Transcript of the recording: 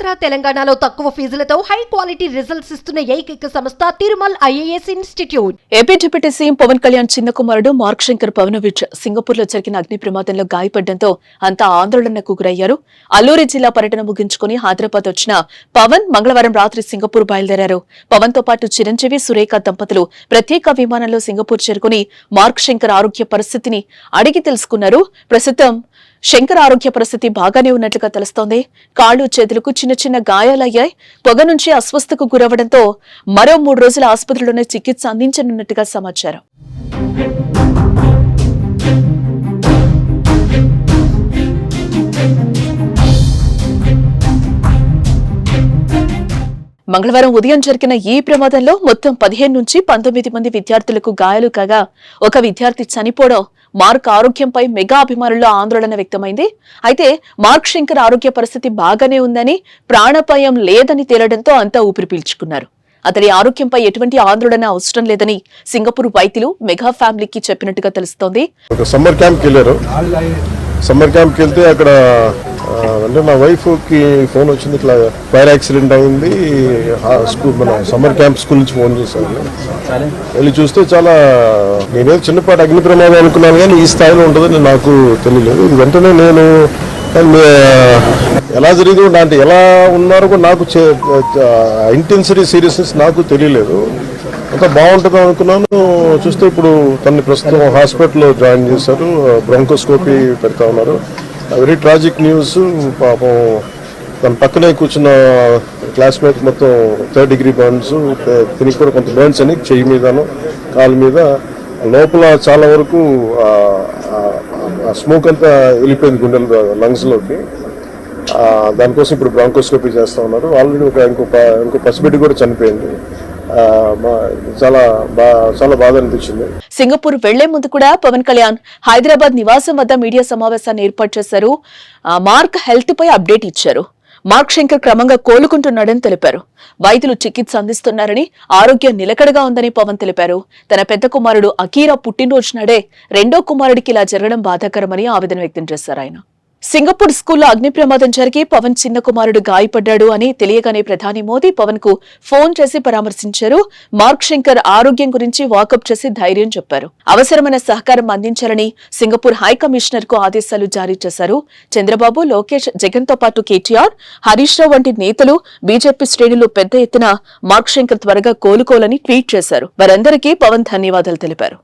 ఆంధ్ర తెలంగాణలో తక్కువ ఫీజులతో high quality results ఇస్తున్న ఏకైక సంస్థ Tirumal IAS institute. AP deputy CM Pawan Kalyan చిన్న కుమారుడు మార్క్ శంకర్ పవనోవిచ్ సింగపూర్ లో జరిగిన అగ్ని ప్రమాదంలో గాయపడడంతో అంతా ఆందోళనకు గురయ్యారు. అల్లూరి జిల్లా పర్యటన ముగించుకుని హైదరాబాద్ వచ్చిన పవన్ మంగళవారం రాత్రి సింగపూర్ బయలుదేరారు. పవన్ తో పాటు చిరంజీవి, సురేఖ దంపతులు ప్రత్యేక విమానంలో సింగపూర్ చేరుకుని మార్క్ శంకర్ ఆరోగ్య పరిస్థితిని అడిగి తెలుసుకున్నారు. ప్రస్తుతం శంకర్ ఆరోగ్య పరిస్థితి బాగానే ఉన్నట్లుగా తెలుస్తోంది. కాళ్లు, చేతులకు చిన్న చిన్న గాయాలయ్యాయి. పొగ నుంచి అస్వస్థకు గురవడంతో మరో 3 రోజుల ఆసుపత్రిలోనే చికిత్స అందించనున్నట్టుగా సమాచారం. మంగళవారం ఉదయం జరిగిన ఈ ప్రమాదంలో మొత్తం 15 నుంచి 19 మంది విద్యార్థులకు గాయాలు కాగా ఒక విద్యార్థి చనిపోవడం మార్క్ ఆరోగ్యంపై మెగా అభిమానుల్లో ఆందోళన వ్యక్తమైంది. అయితే మార్క్ శంకర్ ఆరోగ్య పరిస్థితి బాగానే ఉందని, ప్రాణాపాయం లేదని తేలడంతో అంతా ఊపిరి పీల్చుకున్నారు. అతని ఆరోగ్యంపై ఎటువంటి ఆందోళన అవసరం లేదని సింగపూర్ వైద్యులు మెగా ఫ్యామిలీకి చెప్పినట్టుగా తెలుస్తోంది. సమ్మర్ క్యాంప్కి వెళ్తే అక్కడ అంటే మా వైఫ్కి ఫోన్ వచ్చింది, ఇట్లా ఫైర్ యాక్సిడెంట్ అయింది, మన సమ్మర్ క్యాంప్ స్కూల్ నుంచి ఫోన్ చేశారు. వెళ్ళి చూస్తే చాలా, నేనేదో చిన్నపాటి అగ్ని ప్రమాదం అనుకున్నాను కానీ ఈ స్థాయిలో ఉంటుందని నాకు తెలియలేదు. వెంటనే నేను ఎలా జరిగిందో అంటే ఎలా ఉన్నారో కూడా నాకు ఇంటెన్సిటీ సీరియస్నెస్ నాకు తెలియలేదు. అంతా బాగుంటుంది అనుకున్నాను. చూస్తే ఇప్పుడు తనని ప్రస్తుతం హాస్పిటల్లో జాయిన్ చేశారు, బ్రాంకోస్కోపీ పెడతా ఉన్నారు. Very tragic news. పాపం తన పక్కనే కూర్చున్న క్లాస్మేట్ మొత్తం 3rd degree బర్న్స్, తినికి కూడా కొంత బర్న్స్ అని చెయ్యి మీదను కాలు మీద, లోపల చాలా వరకు స్మోక్ అంతా వెళ్ళిపోయింది గుండెల లంగ్స్లోకి. దానికోసం ఇప్పుడు బ్రాంకోస్కోపీ చేస్తూ ఉన్నారు. ఆల్రెడీ ఇంకో పసిబిడ్డ కూడా చనిపోయింది. చాలా బాధ అనిపించింది. సింగపూర్ వెళ్లే ముందు కూడా పవన్ కళ్యాణ్ హైదరాబాద్ నివాసం వద్ద మీడియా సమావేశాన్ని ఏర్పాటు చేశారు. మార్క్ హెల్త్ పై అప్డేట్ ఇచ్చారు. మార్క్ శంకర్ క్రమంగా కోలుకుంటున్నాడని తెలిపారు. వైద్యులు చికిత్స అందిస్తున్నారని, ఆరోగ్యం నిలకడగా ఉందని పవన్ తెలిపారు. తన పెద్ద కుమారుడు అకీరా పుట్టినరోజు నాడే రెండో కుమారుడికి ఇలా జరగడం బాధాకరమని ఆవేదన వ్యక్తం చేశారు ఆయన. సింగపూర్ స్కూల్లో అగ్ని ప్రమాదం జరిగి పవన్ చిన్న కుమారుడు గాయపడ్డాడు అని తెలియగానే ప్రధాని మోదీ పవన్ కు ఫోన్ చేసి పరామర్శించారు. మార్క్ శంకర్ ఆరోగ్యం గురించి వాకప్ చేసి ధైర్యం చెప్పారు. అవసరమైన సహకారం అందించాలని సింగపూర్ హై కమిషనర్ కు ఆదేశాలు జారీ చేశారు. చంద్రబాబు, లోకేష్, జగన్ తో పాటు కేటీఆర్, హరీష్ రావు వంటి నేతలు, బీజేపీ శ్రేణులు పెద్ద ఎత్తున మార్క్ శంకర్ త్వరగా కోలుకోవాలని ట్వీట్ చేశారు. వారందరికీ పవన్ ధన్యవాదాలు తెలిపారు.